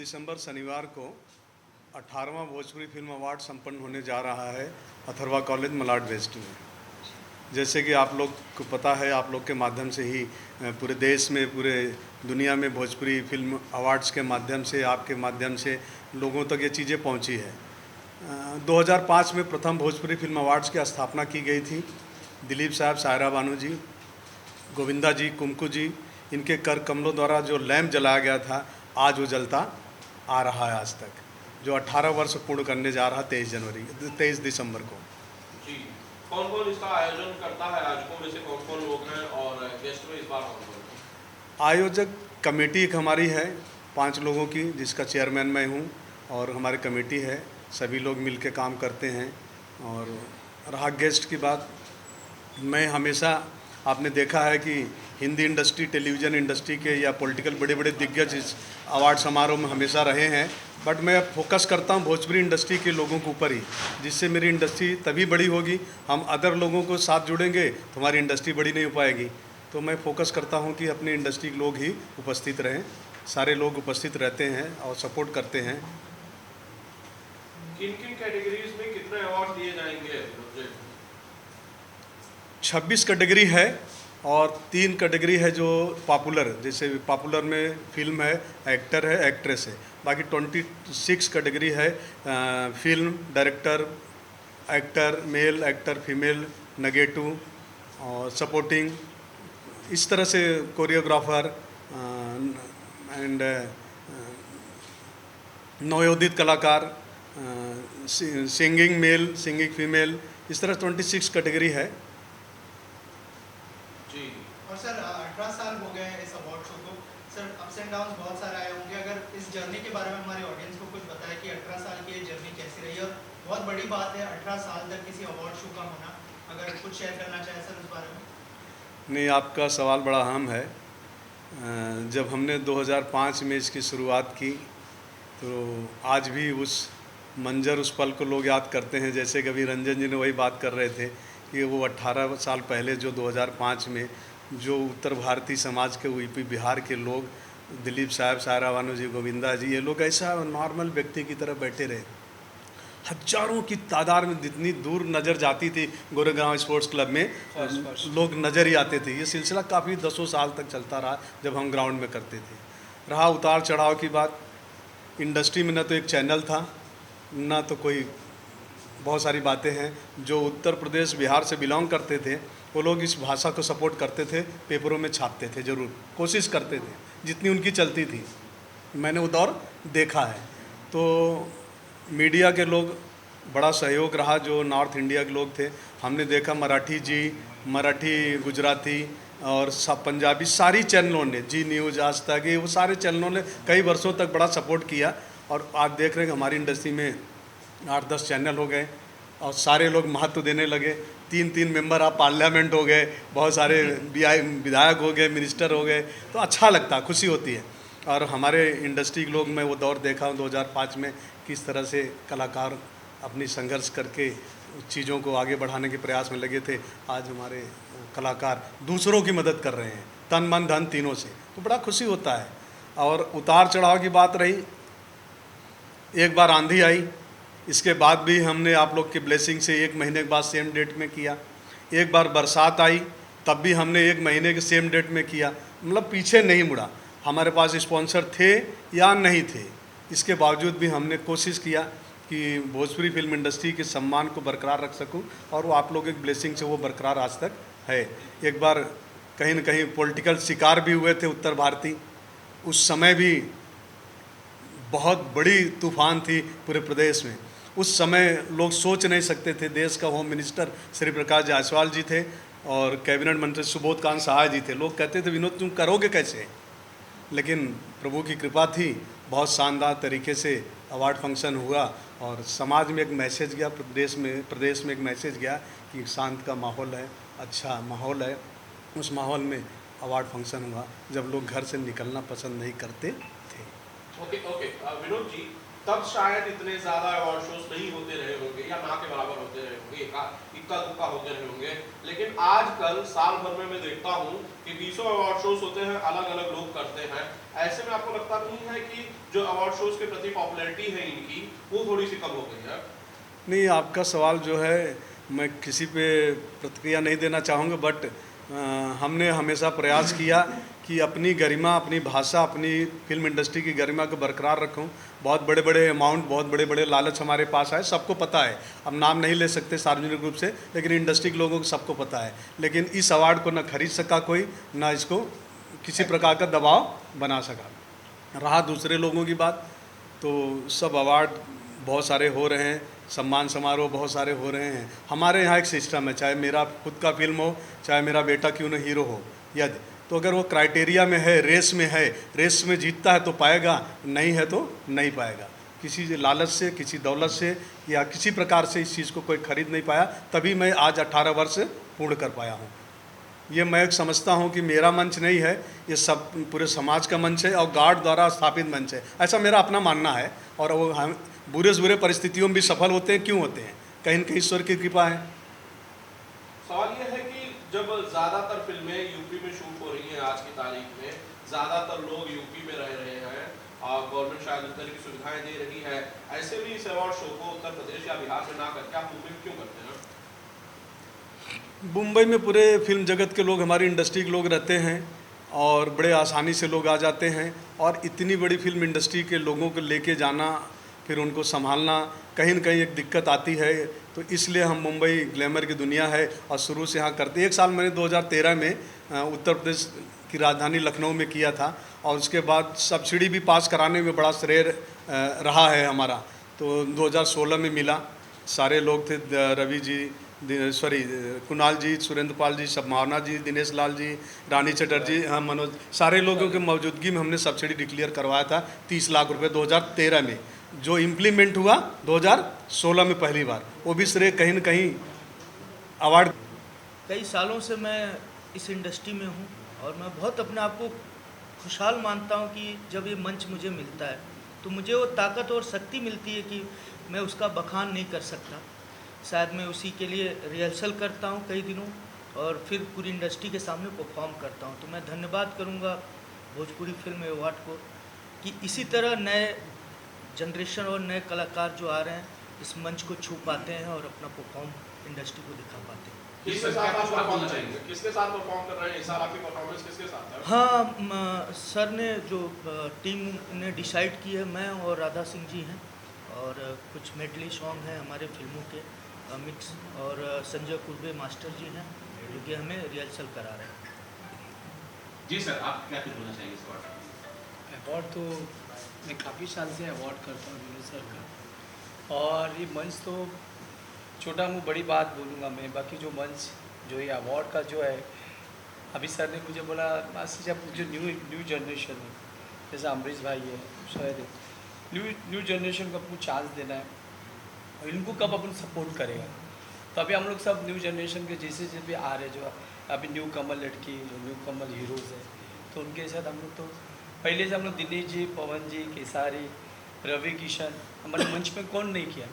दिसंबर शनिवार को 18वां Bhojpuri film award संपन्न होने जा रहा है अथर्वा कॉलेज मलाड वेस्ट में। जैसे कि आप लोग को पता है, आप लोग के माध्यम से ही पूरे देश में, पूरे दुनिया में भोजपुरी फिल्म अवार्ड्स के माध्यम से, आपके माध्यम से लोगों तक ये चीज़ें पहुंची है। 2005 में प्रथम भोजपुरी फिल्म अवार्ड्स की स्थापना की गई थी। दिलीप साहब, सायरा बानू जी, गोविंदा जी, कुमकू जी, इनके कर कमलों द्वारा जो लैंप जलाया गया था, आज वो जलता आ रहा है आज तक, जो 18 वर्ष पूर्ण करने जा रहा 23 दिसंबर को। जी, कौन कौन इसका आयोजन करता है? आयोजकों में से कौन कौन लोग हैं और गेस्ट में इस बार कौन कौन है? आयोजक कमेटी एक हमारी है 5 लोगों की, जिसका चेयरमैन मैं हूँ, और हमारी कमेटी है, सभी लोग मिल के काम करते हैं। और रहा गेस्ट की बात, मैं हमेशा, आपने देखा है कि हिंदी इंडस्ट्री, टेलीविज़न इंडस्ट्री के या पॉलिटिकल बड़े बड़े दिग्गज इस अवार्ड समारोह में हमेशा रहे हैं, बट मैं फोकस करता हूं भोजपुरी इंडस्ट्री के लोगों के ऊपर ही, जिससे मेरी इंडस्ट्री तभी बड़ी होगी। हम अदर लोगों को साथ जुड़ेंगे तो हमारी इंडस्ट्री बड़ी नहीं हो पाएगी। तो मैं फोकस करता हूं कि अपनी इंडस्ट्री के लोग ही उपस्थित रहें। सारे लोग उपस्थित रहते हैं और सपोर्ट करते हैं। किन किन कैटेगरीज में कितने अवार्ड दिए जाएंगे? 26 कैटेगरी है और 3 कैटेगरी है जो पॉपुलर, जैसे पॉपुलर में फिल्म है, एक्टर है, एक्ट्रेस है। बाकी 26 कैटेगरी है, film, director, actor, male actor, female, negative और सपोर्टिंग, इस तरह से कोरियोग्राफर एंड नवोदित कलाकार, सिंगिंग मेल, सिंगिंग फीमेल, इस तरह 26 कैटेगरी है। जी, और सर 18 साल हो गए हैं इस अवार्ड शो को। सर अप्स एंड डाउन्स बहुत सारे आए होंगे, अगर इस जर्नी के बारे में हमारे ऑडियंस को कुछ बताएं कि 18 साल की ये जर्नी कैसी रही, और बहुत बड़ी बात है 18 साल तक किसी अवार्ड शो का होना, अगर कुछ शेयर करना चाहें सर उस बारे में। नहीं, आपका सवाल बड़ा अहम है। जब हमने 2005 में इसकी शुरुआत की तो आज भी उस मंजर, उस पल को लोग याद करते हैं। जैसे कभी रंजन जी ने वही बात कर रहे थे कि वो 18 साल पहले जो 2005 में जो उत्तर भारतीय समाज के, यूपी बिहार के लोग, दिलीप साहब, सायरा बानू जी, गोविंदा जी, ये लोग ऐसा नॉर्मल व्यक्ति की तरह बैठे रहे। हजारों की तादाद में जितनी दूर नज़र जाती थी गोरेगांव स्पोर्ट्स क्लब में, लोग नज़र ही आते थे। ये सिलसिला काफ़ी 10 साल तक चलता रहा जब हम ग्राउंड में करते थे। रहा उतार चढ़ाव की बात, इंडस्ट्री में न तो एक चैनल था, ना तो कोई, बहुत सारी बातें हैं। जो उत्तर प्रदेश, बिहार से बिलोंग करते थे वो लोग इस भाषा को सपोर्ट करते थे, पेपरों में छापते थे, ज़रूर कोशिश करते थे जितनी उनकी चलती थी। मैंने वो दौर देखा है। तो मीडिया के लोग, बड़ा सहयोग रहा, जो नॉर्थ इंडिया के लोग थे। हमने देखा मराठी जी, मराठी, गुजराती और सब पंजाबी, सारी चैनलों ने, जी न्यूज़, आज तक, ये वो सारे चैनलों ने कई वर्षों तक बड़ा सपोर्ट किया। और आज देख रहे हैं कि हमारी इंडस्ट्री में 8-10 चैनल हो गए और सारे लोग महत्व देने लगे। 3 मेंबर आप पार्लियामेंट हो गए, बहुत सारे विधायक हो गए, मिनिस्टर हो गए, तो अच्छा लगता, खुशी होती है। और हमारे इंडस्ट्री के लोग, मैं वो दौर देखा हूँ 2005 में, किस तरह से कलाकार अपनी संघर्ष करके चीज़ों को आगे बढ़ाने के प्रयास में लगे थे। आज हमारे कलाकार दूसरों की मदद कर रहे हैं, तन मन धन तीनों से, तो बड़ा खुशी होता है। और उतार चढ़ाव की बात रही, एक बार आंधी आई, इसके बाद भी हमने आप लोग की ब्लेसिंग से 1 महीने के बाद सेम डेट में किया। एक बार बरसात आई, तब भी हमने 1 महीने के सेम डेट में किया। मतलब पीछे नहीं मुड़ा। हमारे पास स्पॉन्सर थे या नहीं थे, इसके बावजूद भी हमने कोशिश किया कि भोजपुरी फिल्म इंडस्ट्री के सम्मान को बरकरार रख सकूं, और वो आप लोगों की ब्लेसिंग से वो बरकरार आज तक है। एक बार कहीं न कहीं पॉलिटिकल शिकार भी हुए थे उत्तर भारतीय, उस समय भी बहुत बड़ी तूफान थी पूरे प्रदेश में। उस समय लोग सोच नहीं सकते थे। देश का होम मिनिस्टर श्री प्रकाश जायसवाल जी थे और कैबिनेट मंत्री सुबोध कांत सहाय जी थे। लोग कहते थे विनोद तुम करोगे कैसे, लेकिन प्रभु की कृपा थी, बहुत शानदार तरीके से अवार्ड फंक्शन हुआ और समाज में एक मैसेज गया, प्रदेश में एक मैसेज गया कि शांत का माहौल है, अच्छा माहौल है। उस माहौल में अवार्ड फंक्शन हुआ जब लोग घर से निकलना पसंद नहीं करते थे। ओके, विनोद जी, तब शायद इतने ज़्यादा अवार्ड शोज नहीं होते रहे होंगे या ना के बराबर होते रहे होंगे, इक्का दुक्का होते रहे होंगे। लेकिन आजकल साल भर में मैं देखता हूँ कि 20 अवार्ड शोज होते हैं, अलग अलग लोग करते हैं। ऐसे में आपको लगता नहीं है कि जो अवार्ड शोज के प्रति पॉपुलैरिटी है इनकी वो थोड़ी सी कम हो गई है? नहीं, आपका सवाल जो है मैं किसी पे प्रतिक्रिया नहीं देना चाहूँगा, बट हमने हमेशा प्रयास किया कि अपनी गरिमा, अपनी भाषा, अपनी फिल्म इंडस्ट्री की गरिमा को बरकरार रखूं। बहुत बड़े बड़े अमाउंट, बहुत बड़े बड़े लालच हमारे पास आए, सबको पता है। अब नाम नहीं ले सकते सार्वजनिक रूप से, लेकिन इंडस्ट्री के लोगों को सबको पता है। लेकिन इस अवार्ड को न खरीद सका कोई, ना इसको किसी प्रकार का दबाव बना सका। रहा दूसरे लोगों की बात, तो सब अवार्ड बहुत सारे हो रहे हैं, सम्मान समारोह बहुत सारे हो रहे हैं। हमारे यहाँ एक सिस्टम है, चाहे मेरा खुद का फिल्म हो, चाहे मेरा बेटा क्यों न हीरो हो, यदि तो अगर वो क्राइटेरिया में है, रेस में है, रेस में जीतता है तो पाएगा, नहीं है तो नहीं पाएगा। किसी लालच से, किसी दौलत से या किसी प्रकार से इस चीज़ को कोई खरीद नहीं पाया, तभी मैं आज 18 वर्ष पूर्ण कर पाया हूँ। ये मैं समझता हूँ कि मेरा मंच नहीं है, ये सब पूरे समाज का मंच है और गार्ड द्वारा स्थापित मंच है, ऐसा मेरा अपना मानना है। और वो हम बुरे से बुरे परिस्थितियों में भी सफल होते हैं। क्यों होते हैं? कहीं न कहीं ईश्वर की कृपा है। सवाल ये है कि जब ज़्यादातर फिल्में यूपी में शूट हो रही हैं आज की तारीख में, ज़्यादातर लोग यूपी में रह रहे हैं और गवर्नमेंट शायद उस तरह की सुविधाएं दे रही है, ऐसे में इस अवार्ड शो को उत्तर प्रदेश या बिहार में ना करके आप मुंबई में क्यों करते हैं? मुंबई में पूरे फिल्म जगत के लोग, हमारी इंडस्ट्री के लोग रहते हैं और बड़े आसानी से लोग आ जाते हैं। और इतनी बड़ी फिल्म इंडस्ट्री के लोगों को लेके जाना, फिर उनको संभालना, कहीं न कहीं एक दिक्कत आती है। तो इसलिए हम मुंबई ग्लैमर की दुनिया है और शुरू से यहाँ करते। एक साल मैंने 2013 में उत्तर प्रदेश की राजधानी लखनऊ में किया था और उसके बाद सब्सिडी भी पास कराने में बड़ा श्रेय रहा है हमारा। तो 2016 में मिला, सारे लोग थे, रवि जी, कुणाल जी, सुरेंद्र पाल जी, संभावना जी, दिनेश लाल जी, रानी चटर्जी, हाँ मनोज, सारे लोगों की मौजूदगी में हमने सब्सिडी डिक्लेयर करवाया था 30 लाख रुपए 2013 में, जो इम्प्लीमेंट हुआ 2016 में पहली बार। वो भी श्रेय कहीं न कहीं अवार्ड। कई सालों से मैं इस इंडस्ट्री में हूँ और मैं बहुत अपने आप को खुशहाल मानता हूँ कि जब ये मंच मुझे मिलता है तो मुझे वो ताकत और शक्ति मिलती है कि मैं उसका बखान नहीं कर सकता। शायद मैं उसी के लिए रिहर्सल करता हूँ कई दिनों और फिर पूरी इंडस्ट्री के सामने परफॉर्म करता हूँ। तो मैं धन्यवाद करूँगा भोजपुरी फिल्म अवार्ड को कि इसी तरह नए जनरेशन और नए कलाकार जो आ रहे हैं इस मंच को छू पाते हैं और अपना परफॉर्म इंडस्ट्री को दिखा पाते हैं। किसके साथ आप परफॉर्म करेंगे? किसके साथ परफॉर्म कर रहे हैं इस साल? आपकी परफॉर्मेंस किसके साथ है? हाँ, सर ने जो टीम ने डिसाइड की है, मैं और राधा सिंह जी हैं और कुछ मेडली सॉन्ग हैं हमारे फिल्मों के मिक्स, और संजय कुर्बे मास्टर जी हैं जो कि हमें रिहर्सल करा रहे हैं। जी सर, आप क्या कुछ बोलना चाहेंगे इस अवार्ड? अवार्ड तो मैं काफ़ी साल से अवार्ड करता हूँ विनोद सर का, और ये मंच तो छोटा मुँह बड़ी बात बोलूँगा मैं, बाकी जो मंच जो ये अवार्ड का जो है, अभी सर ने मुझे बोला मास्टर जी आप जो न्यू जनरेशन है, जैसे अमरीश भाई है, शायद न्यू जनरेशन को आपको चांस देना है और इनको कब अपन सपोर्ट करेगा। तो अभी हम लोग सब न्यू जनरेशन के जैसे भी आ रहे, जो अभी न्यू कमल लड़की, जो न्यू कमल हीरोज़ है, तो उनके साथ हम लोग तो पहले से हम लोग दिनेश जी, पवन जी, केसारी, रवि किशन, हमारे मंच में कौन नहीं किया,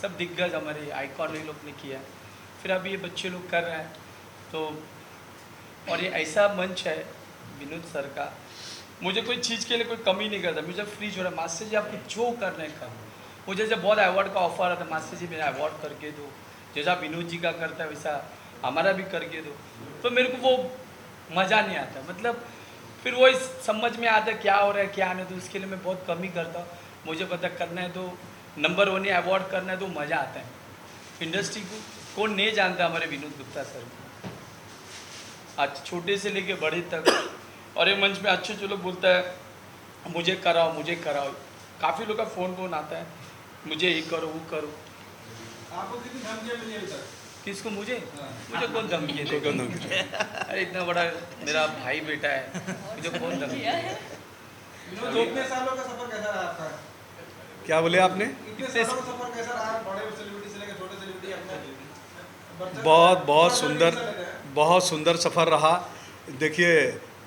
सब दिग्गज हमारे आइकॉन ये लोग ने किया। फिर अभी ये बच्चे लोग कर रहे हैं, तो और ये ऐसा मंच है विनोद सर का, मुझे कोई चीज़ के लिए कोई कमी नहीं करता, मुझे फ्री छोड़ा, मास्टर जी आपको जो करना है करो। मुझे जब बहुत अवार्ड का ऑफर आता, मास्टर जी मेरा अवार्ड करके दो, जैसा विनोद जी का करता है वैसा हमारा भी करके दो, तो मेरे को वो मज़ा नहीं आता। मतलब फिर वो इस समझ में आता है क्या हो रहा है क्या नहीं, तो उसके लिए मैं बहुत कम ही करता हूँ। मुझे पता करना है तो नंबर 1 अवार्ड करना है तो मज़ा आता है। इंडस्ट्री को कौन नहीं जानता हमारे विनोद गुप्ता सर को, आज छोटे से लेके बड़े तक, और ये मंच में अच्छे जो लोग बोलता है मुझे कराओ मुझे कराओ, काफ़ी लोग का फ़ोन आता है मुझे ये करो वो करो। आपको कितनी धमकियाँ मिली अभी तक? किसको? मुझे कौन धमकी है? अरे इतना बड़ा मेरा भाई बेटा है, मुझे कौन धमकी है? इतने सालों का सफर कैसा रहा आपका? क्या बोले आपने? इतने सालों का सफर कैसा रहा? बड़े सेलिब्रिटी से लेकर छोटे सेलिब्रिटी अपना बहुत सुंदर सफ़र रहा। देखिए,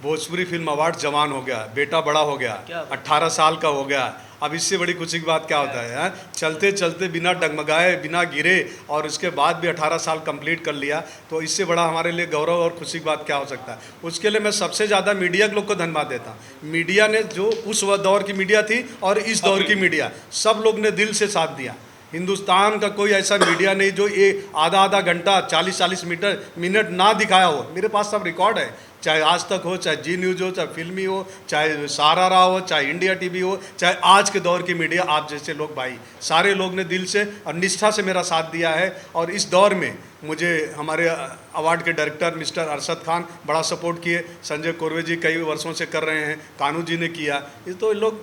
भोजपुरी फिल्म अवार्ड जवान हो गया, बेटा बड़ा हो गया, 18 साल का हो गया, अब इससे बड़ी खुशी की बात क्या होता है, हाँ? चलते चलते बिना डगमगाए, बिना गिरे, और उसके बाद भी 18 साल कंप्लीट कर लिया, तो इससे बड़ा हमारे लिए गौरव और खुशी की बात क्या हो सकता है। उसके लिए मैं सबसे ज़्यादा मीडिया के लोग को धन्यवाद देता हूँ। मीडिया ने, जो उस दौर की मीडिया थी और इस दौर की मीडिया, सब लोग ने दिल से साथ दिया। हिंदुस्तान का कोई ऐसा मीडिया नहीं जो ये आधा आधा घंटा 40-40 मिनट ना दिखाया हो। मेरे पास सब रिकॉर्ड है, चाहे आज तक हो, चाहे जी न्यूज़ हो, चाहे फिल्मी हो, चाहे सहारा रहा हो, चाहे इंडिया टीवी हो, चाहे आज के दौर की मीडिया, आप जैसे लोग भाई, सारे लोग ने दिल से और निष्ठा से मेरा साथ दिया है। और इस दौर में मुझे हमारे अवार्ड के डायरेक्टर मिस्टर अरशद खान बड़ा सपोर्ट किए, संजय कोरवे जी कई वर्षों से कर रहे हैं, कानू जी ने किया। ये तो लोग,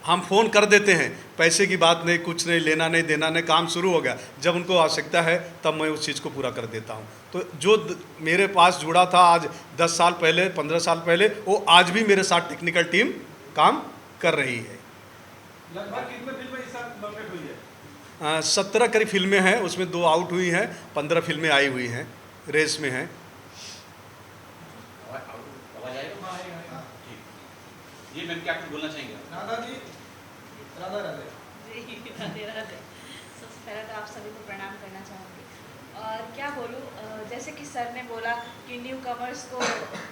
हम फ़ोन कर देते हैं, पैसे की बात नहीं, कुछ नहीं, लेना नहीं देना नहीं, काम शुरू हो गया। जब उनको आवश्यकता है तब मैं उस चीज़ को पूरा कर देता हूँ। तो जो मेरे पास जुड़ा था आज 10 साल पहले, 15 साल पहले, वो आज भी मेरे साथ टेक्निकल टीम काम कर रही है। लगभग कितने फिल्में इस साल नॉमिनेट हुई है? 17 करीब फिल्में हैं, उसमें 2 आउट हुई हैं, 15 फिल्में आई हुई हैं, रेस में हैं। आवाज आएगा? जी मैम, क्या कुछ बोलना चाहेंगे? राधा जी, राधा राधे। जी राधे राधे। सबसे पहले तो आप सभी को प्रणाम करना चाहूँगी। और क्या बोलूँ, जैसे कि सर ने बोला कि न्यू कमर्स को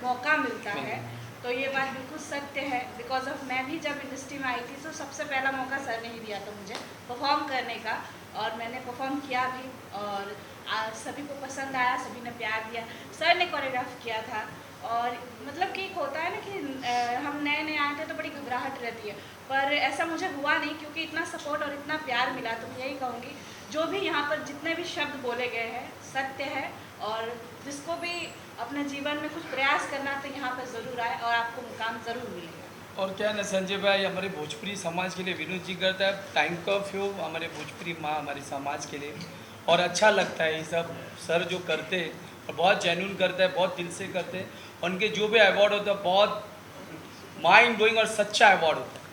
मौका मिलता है, तो ये बात बिल्कुल सत्य है। बिकॉज ऑफ मैं भी जब इंडस्ट्री में आई थी तो सबसे पहला मौका सर ने ही दिया था मुझे परफॉर्म करने का, और मैंने परफॉर्म किया भी, और सभी को पसंद आया, सभी ने प्यार दिया। सर ने कोरियोग्राफ किया था, और मतलब कि एक होता है ना कि हम नए नए आए थे तो बड़ी घबराहट रहती है, पर ऐसा मुझे हुआ नहीं, क्योंकि इतना सपोर्ट और इतना प्यार मिला। तो मैं यही कहूँगी, जो भी यहाँ पर जितने भी शब्द बोले गए हैं सत्य है, और जिसको भी अपने जीवन में कुछ प्रयास करना तो यहाँ पर ज़रूर आए और आपको मुकाम ज़रूर मिलेगा। और क्या ना संजय भाई, हमारे भोजपुरी समाज के लिए विनोद जी करता है टाइम कर्फ्यू, हमारे भोजपुरी माँ हमारे समाज के लिए, और अच्छा लगता है ये सब सर जो करते हैं, और बहुत जेन्युइन करते हैं, बहुत दिल से करते हैं। उनके जो भी अवार्ड होता है बहुत माइंड ब्लोइंग और सच्चा अवार्ड होता है।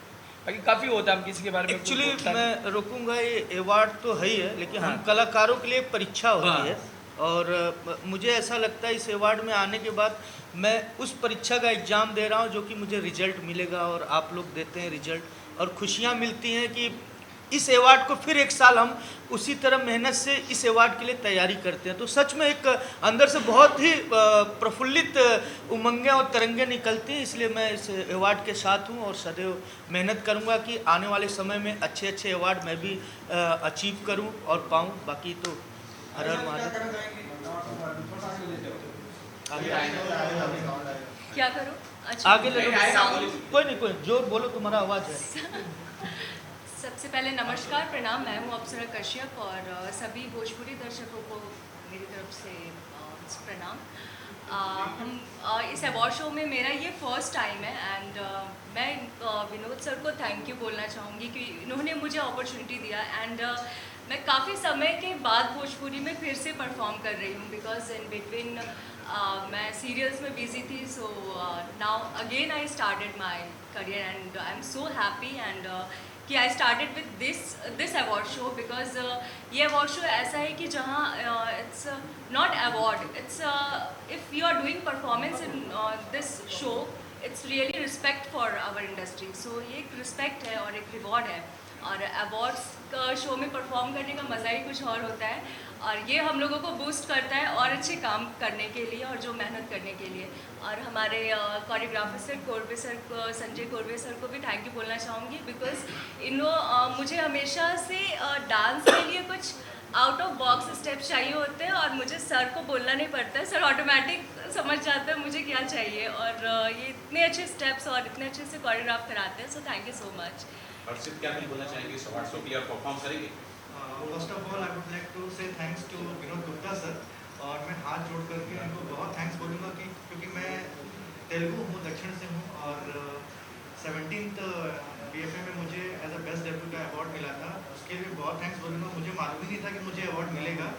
बाकी काफ़ी होता है, हम किसी के बारे में एक्चुअली मैं रोकूंगा, ये अवार्ड तो है ही है, लेकिन हम कलाकारों के लिए एक परीक्षा होती है, और मुझे ऐसा लगता है इस अवार्ड में आने के बाद मैं उस परीक्षा का एग्ज़ाम दे रहा हूँ, जो कि मुझे रिजल्ट मिलेगा, और आप लोग देते हैं रिजल्ट, और खुशियाँ मिलती हैं कि इस अवार्ड को फिर एक साल हम उसी तरह मेहनत से इस अवार्ड के लिए तैयारी करते हैं। तो सच में एक अंदर से बहुत ही प्रफुल्लित उमंगें और तरंगें निकलती हैं। इसलिए मैं इस अवार्ड के साथ हूँ, और सदैव मेहनत करूँगा कि आने वाले समय में अच्छे अच्छे अवार्ड मैं भी अचीव करूँ और पाऊँ। बाकी तो हर हर क्या महादेव। कहना चाहेंगी? थोड़ा आगे ले जाओ। क्या करूँ? अच्छा, आगे ले लो, कोई नहीं, कोई जो बोलो, तुम्हारा आवाज़ है। सबसे पहले नमस्कार, प्रणाम। मैं हूँ अप्सरा कश्यप, और सभी भोजपुरी दर्शकों को मेरी तरफ से प्रणाम। हम इस अवार्ड शो में मेरा ये फर्स्ट टाइम है, एंड मैं विनोद सर को थैंक यू बोलना चाहूँगी कि इन्होंने मुझे अपॉर्चुनिटी दिया। एंड मैं काफ़ी समय के बाद भोजपुरी में फिर से परफॉर्म कर रही हूँ, बिकॉज इन बिटवीन मैं सीरियल्स में बिजी थी। So now again I started my career, and I am so happy and कि I started with this award show, because ये अवार्ड शो ऐसा है कि जहाँ it's not award, it's if you are doing performance in this show, it's really respect for our industry. So ये एक respect है और एक रिवॉर्ड है, और अवार्ड्स का शो में परफॉर्म करने का मज़ा ही कुछ और होता है, और ये हम लोगों को बूस्ट करता है और अच्छे काम करने के लिए और जो मेहनत करने के लिए। और हमारे कोरियोग्राफर सर कोरवे सर को, संजय कोरवे सर को भी थैंक यू बोलना चाहूँगी, बिकॉज मुझे हमेशा से डांस के लिए कुछ आउट ऑफ बॉक्स स्टेप्स चाहिए होते हैं, और मुझे सर को बोलना नहीं पड़ता है, सर ऑटोमेटिक समझ जाते हैं मुझे क्या चाहिए, और ये इतने अच्छे स्टेप्स और इतने अच्छे से कोरियोग्राफ कराते हैं। So thank you so much. Harshit, क्या कुछ बोलना चाहेंगे? इस अवार्ड शो के लिए आप परफॉर्म करेंगे? First of all I would like to say thanks to Vinod Gupta sir, और मैं हाथ जोड़ करके इनको बहुत थैंक्स बोलूँगा कि क्योंकि मैं तेलुगु हूँ, दक्षिण से हूँ, और 17th BFA में मुझे एज अ बेस्ट डेब्यू का अवार्ड मिला था। उसके लिए बहुत थैंक्स बोलूँगा। मुझे मालूम ही नहीं था कि मुझे अवार्ड मिलेगा,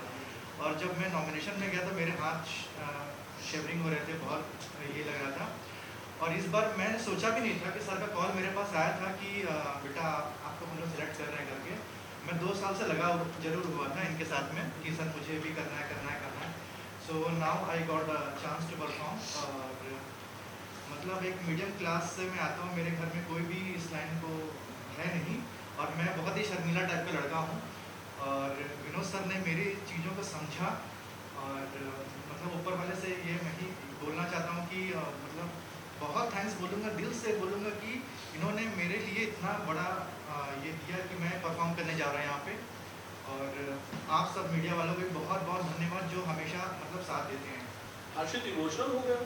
और जब मैं नॉमिनेशन में गया तो मेरे हाथ शेवरिंग हो रहे थे, बहुत ये लग रहा था। और इस बार मैंने सोचा भी नहीं था कि सर का कॉल मेरे पास आया था कि बेटा आपको हम लोग सेलेक्ट कर रहे हैं करके। मैं 2 साल से लगा जरूर हुआ था इनके साथ में कि सर मुझे भी करना है करना है करना है। So now I got a chance to perform. और मतलब एक मीडियम क्लास से मैं आता हूँ, मेरे घर में कोई भी इस लाइन को है नहीं, और मैं बहुत ही शर्मीला टाइप का लड़का हूँ। और विनोद सर ने मेरी चीज़ों को समझा, और मतलब ऊपर वाले से ये मैं ही बोलना चाहता हूँ कि मतलब बहुत थैंक्स बोलूँगा, दिल से बोलूँगा कि इन्होंने मेरे लिए इतना बड़ा ये दिया कि मैं परफॉर्म करने जा रहा हूँ यहाँ पे। और आप सब मीडिया वालों को भी बहुत बहुत धन्यवाद जो हमेशा मतलब साथ देते हैं। हर्षित इमोशनल हो गया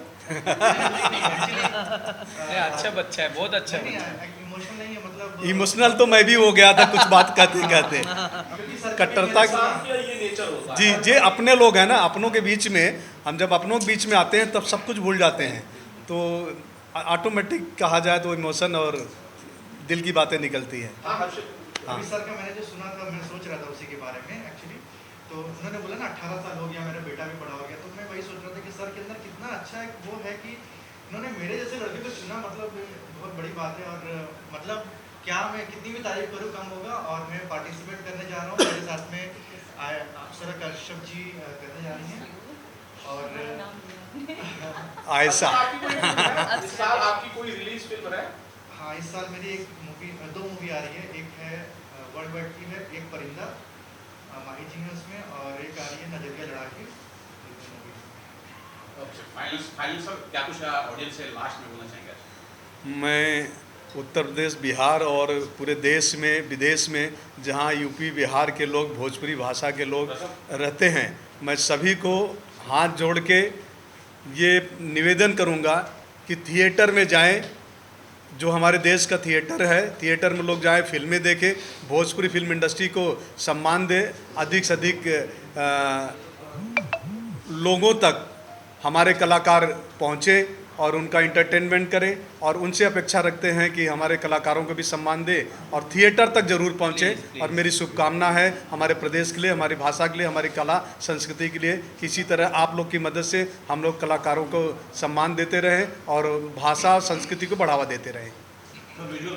नहीं, अच्छा बच्चा है, बहुत अच्छा नहीं, बच्चा है। इमोशनल नहीं है, मतलब इमोशनल तो मैं भी हो गया था कुछ बात कहते कहते। क्योंकि सर कट्टरता की- इंसान का ये नेचर होता जी है। जे अपने लोग हैं ना, अपनों के बीच में हम जब अपनों के बीच में आते हैं तब सब कुछ भूल जाते हैं, तो ऑटोमेटिक कहा जाए तो इमोशन और दिल की बातें निकलती हैं। हाँ हर्षित, अभी सर का मैंने जो सुना था, मैं सोच रहा था उसी के बारे में एक्चुअली। तो उन्होंने बोला ना 18 साल हो गया, मेरा बेटा भी बड़ा हो गया, तो मैं वही सोच रहा था कि सर के अंदर कितना अच्छा एक वो है कि इन्होंने मेरे जैसे लड़के को चुना, मतलब बहुत बड़ी बात है। और मतलब क्या मैं कितनी भी तारीफ करूँ कम होगा। और मैं पार्टिसिपेट करने जा रहा हूँ, मेरे साथ में अप्सरा कश्यप जी करने जा रही हैं। और आयशा आपकी कोई फिल्म है? इस साल आपकी कोई रिलीज फिल्म है? हाँ, इस साल मेरी एक मूवी, 2 मूवी आ रही है। एक है वर्ल्ड वाइड की है, एक परिंदा माही जी हैं उसमें, और एक आ रही है नजरिया लड़ा के। फाइनल सर, क्या कुछ ऑडियंस से लास्ट में बोलना चाहेंगे? मैं उत्तर प्रदेश, बिहार और पूरे देश में विदेश में जहाँ यूपी बिहार के लोग, भोजपुरी भाषा के लोग रहते हैं, मैं सभी को हाथ जोड़ के ये निवेदन करूँगा कि थिएटर में जाएं। जो हमारे देश का थिएटर है, थिएटर में लोग जाएं, फिल्में देखें, भोजपुरी फिल्म इंडस्ट्री को सम्मान दें, अधिक से अधिक लोगों तक हमारे कलाकार पहुँचे और उनका इंटरटेनमेंट करें। और उनसे अपेक्षा रखते हैं कि हमारे कलाकारों को भी सम्मान दें और थिएटर तक ज़रूर पहुँचें। और मेरी शुभकामना है हमारे प्रदेश के लिए, हमारी भाषा के लिए, हमारी कला संस्कृति के लिए, किसी तरह आप लोग की मदद से हम लोग कलाकारों को सम्मान देते रहें और भाषा और संस्कृति को बढ़ावा देते रहें। विजुअल